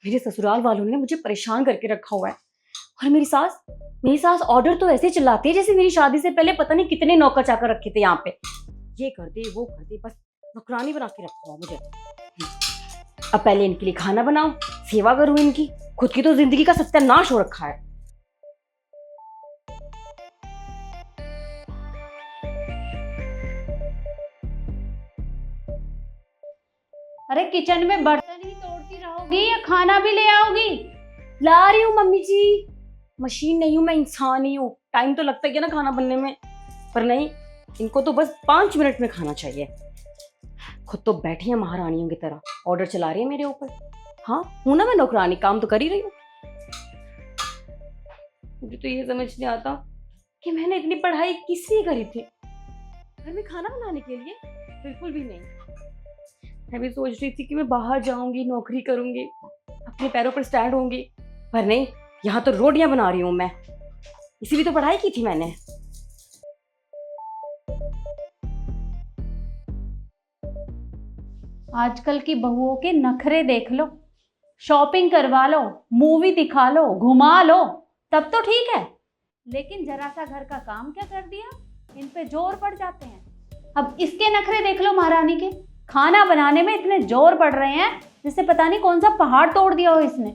मेरे ससुराल वालों ने मुझे परेशान करके रखा हुआ है। और मेरी सास ऑर्डर तो ऐसे चिल्लाती है जैसे मेरी शादी से पहले पता नहीं कितने नौकर चाकर रखे थे यहाँ पे। ये कर दे वो कर दे, बस नौकरानी बना के रखा हुआ मुझे। अब पहले इनके लिए खाना बनाओ, सेवा करूं इनकी, खुद की तो जिंदगी का सत्यानाश हो रखा है। अरे किचन में बर्तन ही तोड़ती रहोगी या खाना भी ले आओगी? ला रही हूँ मम्मी जी। मशीन नहीं हूं मैं, इंसान ही हूँ। टाइम तो लगता ही है ना खाना बनने में, पर नहीं, इनको तो बस 5 मिनट में खाना चाहिए। खुद तो बैठी है महारानियों की तरह, ऑर्डर चला रही है मेरे ऊपर। हाँ हूं ना मैं नौकरानी, काम तो कर ही रही हूँ। मुझे तो ये समझ नहीं आता कि मैंने इतनी पढ़ाई किस लिए करी थी, घर में खाना बनाने के लिए? बिल्कुल भी नहीं। मैं भी सोच रही थी कि मैं बाहर जाऊंगी, नौकरी करूंगी, अपने पैरों पर स्टैंड होंगी, पर नहीं, यहाँ तो रोटियां बना रही हूँ मैं। इसीलिए तो पढ़ाई की थी मैंने। आजकल की बहुओं के नखरे देख लो, शॉपिंग करवा लो, मूवी दिखा लो, घुमा लो, तब तो ठीक है। लेकिन जरा सा घर का काम क्या कर दिया, इन पे जोर पड़ जाते हैं। अब इसके नखरे देख लो महारानी के, खाना बनाने में इतने जोर पड़ रहे हैं जैसे पता नहीं कौन सा पहाड़ तोड़ दिया हो इसने।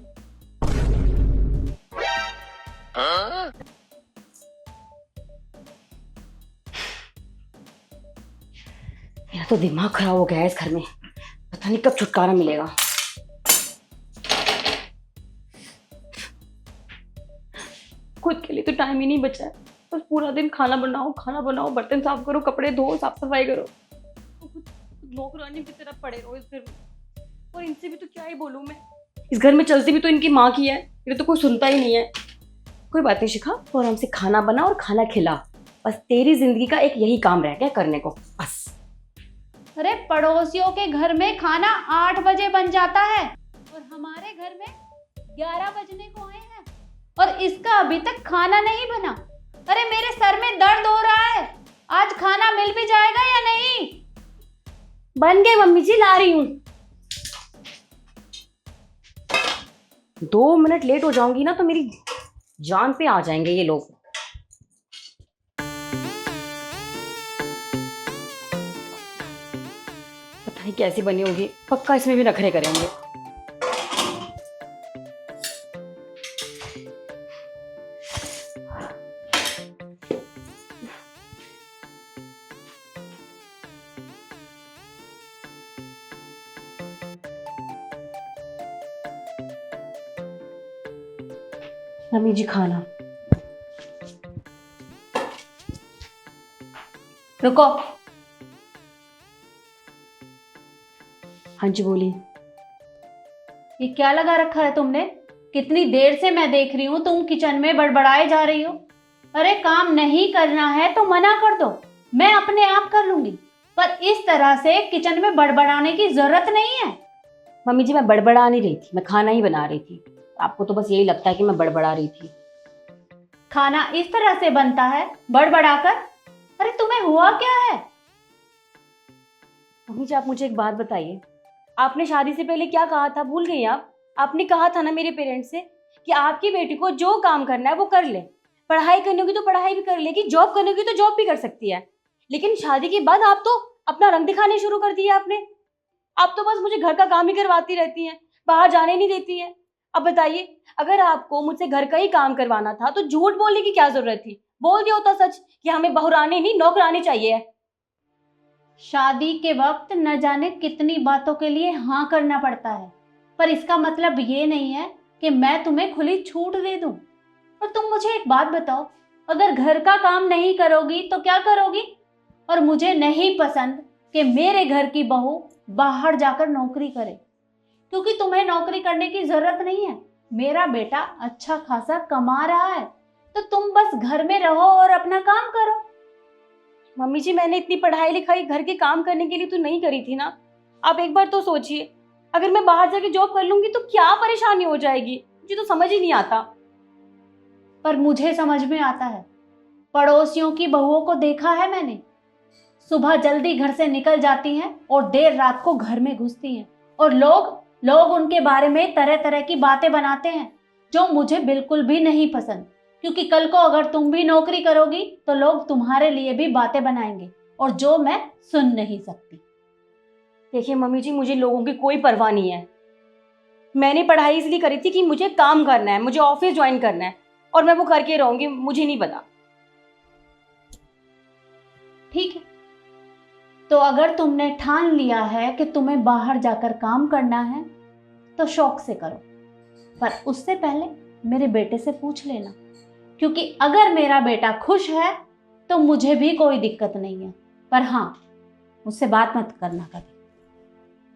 मेरा तो दिमाग खराब हो गया है इस घर में, पता नहीं कब छुटकारा मिलेगा। खुद के लिए तो टाइम ही नहीं बचा है, बस पूरा दिन खाना बनाओ, बर्तन साफ करो, कपड़े धो, साफ सफाई करो। नौकरानी की तरह पड़े रहो इस घर में। और इनसे भी तो क्या ही बोलूं मैं, इस घर में चलती भी तो इनकी माँ की है, ये तो कोई सुनता ही नहीं है। कोई बात नहीं शिखा, तो आराम से खाना बना और खाना खिला, बस तेरी जिंदगी का एक यही काम रह गया करने को, बस। अरे पड़ोसियों के घर में खाना 8 बजे बन जाता है और हमारे घर में 11 बजने को आए हैं और इसका अभी तक खाना नहीं बना। अरे मेरे सर में दर्द हो रहा है, आज खाना मिल भी जाएगा या नहीं? बन गए मम्मी जी, ला रही हूँ। 2 मिनट लेट हो जाऊंगी ना तो मेरी जान पे आ जाएंगे ये लोग। पता नहीं कैसी बनी होगी, पक्का इसमें भी नखरे करेंगे। मम्मी जी खाना। रुको। हाँ जी बोलिए। ये क्या लगा रखा है तुमने? कितनी देर से मैं देख रही हूँ तुम किचन में बड़बड़ाए जा रही हो। अरे काम नहीं करना है तो मना कर दो, मैं अपने आप कर लूंगी, पर इस तरह से किचन में बड़बड़ाने की जरूरत नहीं है। मम्मी जी मैं बड़बड़ा नहीं रही थी, मैं खाना ही बना रही थी। आपको तो बस यही लगता है कि मैं बड़बड़ा रही थी। खाना इस तरह से बनता है बड़बड़ा कर? अरे तुम्हें हुआ क्या है? मम्मी जी आप मुझे एक बात बताइए, आपने शादी से पहले क्या कहा था, भूल गई आप? आपने कहा था ना मेरे पेरेंट्स से कि आपकी बेटी को जो काम करना है वो कर ले, पढ़ाई करनी होगी तो पढ़ाई भी कर लेगी, जॉब करनी होगी तो जॉब भी कर सकती है। लेकिन शादी के बाद आप तो अपना रंग दिखाने शुरू कर दिया आपने। आप तो बस मुझे घर का काम ही करवाती रहती हैं, बाहर जाने नहीं देती हैं। अब बताइए, अगर आपको मुझसे घर का ही काम करवाना था तो झूठ बोलने की क्या जरूरत थी? बोल दिया होता सच कि हमें बहुरानी नहीं नौकरानी चाहिए। शादी के वक्त न जाने कितनी बातों के लिए हाँ करना पड़ता है, पर इसका मतलब ये नहीं है कि मैं तुम्हें खुली छूट दे दूं। और तुम मुझे एक बात बताओ, अगर घर का काम नहीं करोगी तो क्या करोगी? और मुझे नहीं पसंद कि मेरे घर की बहू बाहर जाकर नौकरी करे, क्योंकि तुम्हें नौकरी करने की जरूरत नहीं है। मेरा बेटा अच्छा खासा कमा रहा है, तो तुम बस घर में रहो और अपना काम करो। मम्मी जी मैंने इतनी पढ़ाई लिखाई घर के काम करने के लिए तो नहीं करी थी ना। आप एक बार तो सोचिए, अगर मैं बाहर जाके जॉब कर लूंगी तो क्या परेशानी हो जाएगी? मुझे तो समझ ही नहीं आता। पर मुझे समझ में आता है। पड़ोसियों की बहुओं को देखा है मैंने, सुबह जल्दी घर से निकल जाती हैं और देर रात को घर में घुसती हैं, और लोग लोग उनके बारे में तरह तरह की बातें बनाते हैं जो मुझे बिल्कुल भी नहीं पसंद, क्योंकि कल को अगर तुम भी नौकरी करोगी तो लोग तुम्हारे लिए भी बातें बनाएंगे और जो मैं सुन नहीं सकती। देखिए मम्मी जी, मुझे लोगों की कोई परवाह नहीं है। मैंने पढ़ाई इसलिए करी थी कि मुझे काम करना है, मुझे ऑफिस ज्वाइन करना है और मैं वो करके रहूंगी, मुझे नहीं पता। ठीक है, तो अगर तुमने ठान लिया है कि तुम्हें बाहर जाकर काम करना है तो शौक से करो, पर उससे पहले मेरे बेटे से पूछ लेना, क्योंकि अगर मेरा बेटा खुश है तो मुझे भी कोई दिक्कत नहीं है। पर हाँ, मुझसे बात मत करना कभी।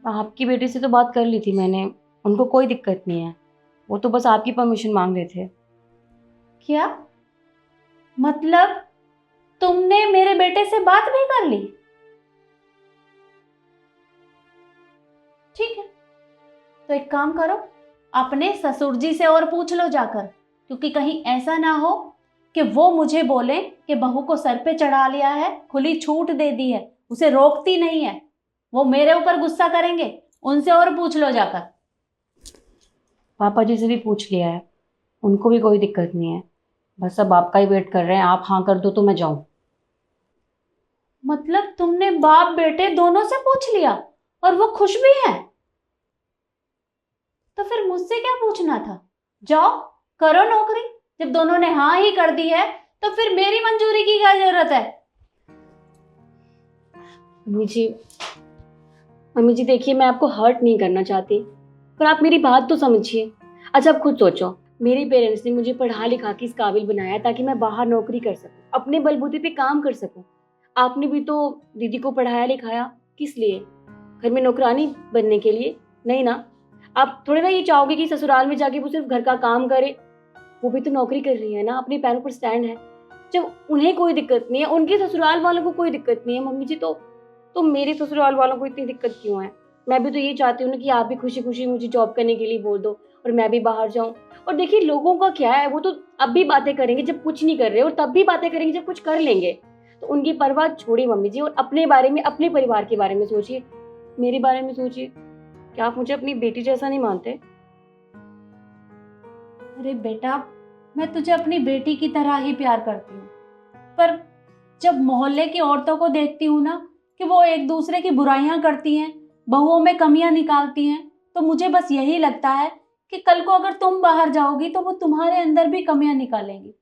आपकी बेटी से तो बात कर ली थी मैंने, उनको कोई दिक्कत नहीं है, वो तो बस आपकी परमिशन मांग रहे थे। क्या मतलब तुमने मेरे बेटे से बात भी कर ली? ठीक है, तो एक काम करो, अपने ससुर जी से और पूछ लो जाकर, क्योंकि कहीं ऐसा ना हो कि वो मुझे बोले कि बहू को सर पे चढ़ा लिया है, खुली छूट दे दी है, उसे रोकती नहीं है। वो मेरे ऊपर गुस्सा करेंगे। उनसे और पूछ लो जाकर। पापा जी से भी पूछ लिया है, उनको भी कोई दिक्कत नहीं है, बस अब आपका ही वेट कर रहे हैं। आप हाँ कर दो तो मैं जाऊं। मतलब तुमने बाप बेटे दोनों से पूछ लिया और वो खुश भी है? तो फिर मुझसे क्या पूछना था? जाओ करो नौकरी। जब दोनों ने हाँ ही कर दी है तो फिर मेरी मंजूरी की क्या जरूरत है? मम्मी जी देखिए, मैं आपको हर्ट नहीं करना चाहती, पर आप मेरी बात तो समझिए। अच्छा आप खुद सोचो, मेरे पेरेंट्स ने मुझे पढ़ा लिखा के इस काबिल बनाया ताकि मैं बाहर नौकरी कर सकूं, अपने बलबूते पे काम कर सकूं। आपने भी तो दीदी को पढ़ाया लिखाया, किस लिए? घर में नौकरानी बनने के लिए? नहीं ना। आप थोड़े ना ये चाहोगे कि ससुराल में जाके वो सिर्फ घर का काम करे। वो भी तो नौकरी कर रही है ना, अपने पैरों पर स्टैंड है। जब उन्हें कोई दिक्कत नहीं है, उनके ससुराल वालों को कोई दिक्कत नहीं है मम्मी जी, तो मेरे ससुराल वालों को इतनी दिक्कत क्यों है? मैं भी तो ये चाहती हूँ ना कि आप भी खुशी खुशी मुझे जॉब करने के लिए बोल दो और मैं भी बाहर जाऊँ। और देखिए लोगों का क्या है, वो तो अब भी बातें करेंगे जब कुछ नहीं कर रहे, और तब भी बातें करेंगे जब कुछ कर लेंगे। तो उनकी परवाह छोड़िए मम्मी जी, और अपने बारे में, अपने परिवार के बारे में सोचिए, मेरे बारे में सोचिए। क्या आप मुझे अपनी बेटी जैसा नहीं मानते? अरे बेटा, मैं तुझे अपनी बेटी की तरह ही प्यार करती हूँ, पर जब मोहल्ले की औरतों को देखती हूँ ना कि वो एक दूसरे की बुराइयां करती हैं, बहुओं में कमियां निकालती हैं, तो मुझे बस यही लगता है कि कल को अगर तुम बाहर जाओगी तो वो तुम्हारे अंदर भी कमियां निकालेंगी।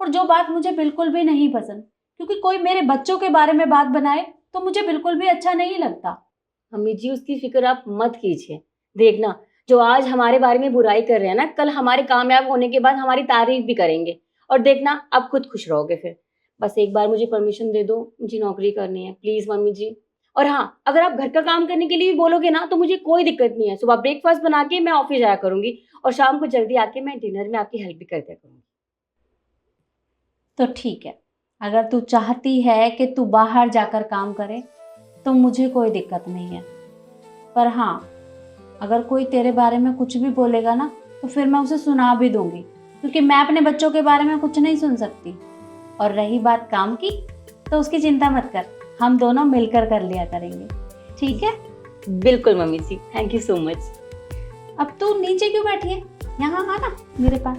और जो बात मुझे बिल्कुल भी नहीं पसंद, क्योंकि कोई मेरे बच्चों के बारे में बात बनाए तो मुझे बिल्कुल भी अच्छा नहीं लगता। मम्मी जी उसकी फिक्र आप मत कीजिए। देखना, जो आज हमारे बारे में बुराई कर रहे हैं ना, कल हमारे कामयाब होने के बाद हमारी तारीफ भी करेंगे, और देखना आप खुद खुश रहोगे फिर। बस एक बार मुझे परमिशन दे दो, मुझे नौकरी करनी है प्लीज मम्मी जी। और हाँ, अगर आप घर का काम करने के लिए भी बोलोगे ना तो मुझे कोई दिक्कत नहीं है। सुबह ब्रेकफास्ट बना के मैं ऑफिस जाया करूंगी और शाम को जल्दी आके मैं डिनर में आपकी हेल्प भी कर दिया करूंगी। तो ठीक है, अगर तू चाहती है कि तू बाहर जाकर काम करे तो मुझे कोई दिक्कत नहीं है। पर हाँ, अगर कोई तेरे बारे में कुछ भी बोलेगा ना तो फिर मैं उसे सुना भी दूंगी, क्योंकि मैं अपने बच्चों के बारे में कुछ नहीं सुन सकती। और रही बात काम की, तो उसकी चिंता मत कर, हम दोनों मिलकर कर लिया करेंगे। ठीक है? बिल्कुल mummy ji, thank you so much. अब तू नीचे क्यों बैठी है? यहाँ आना मेरे पास।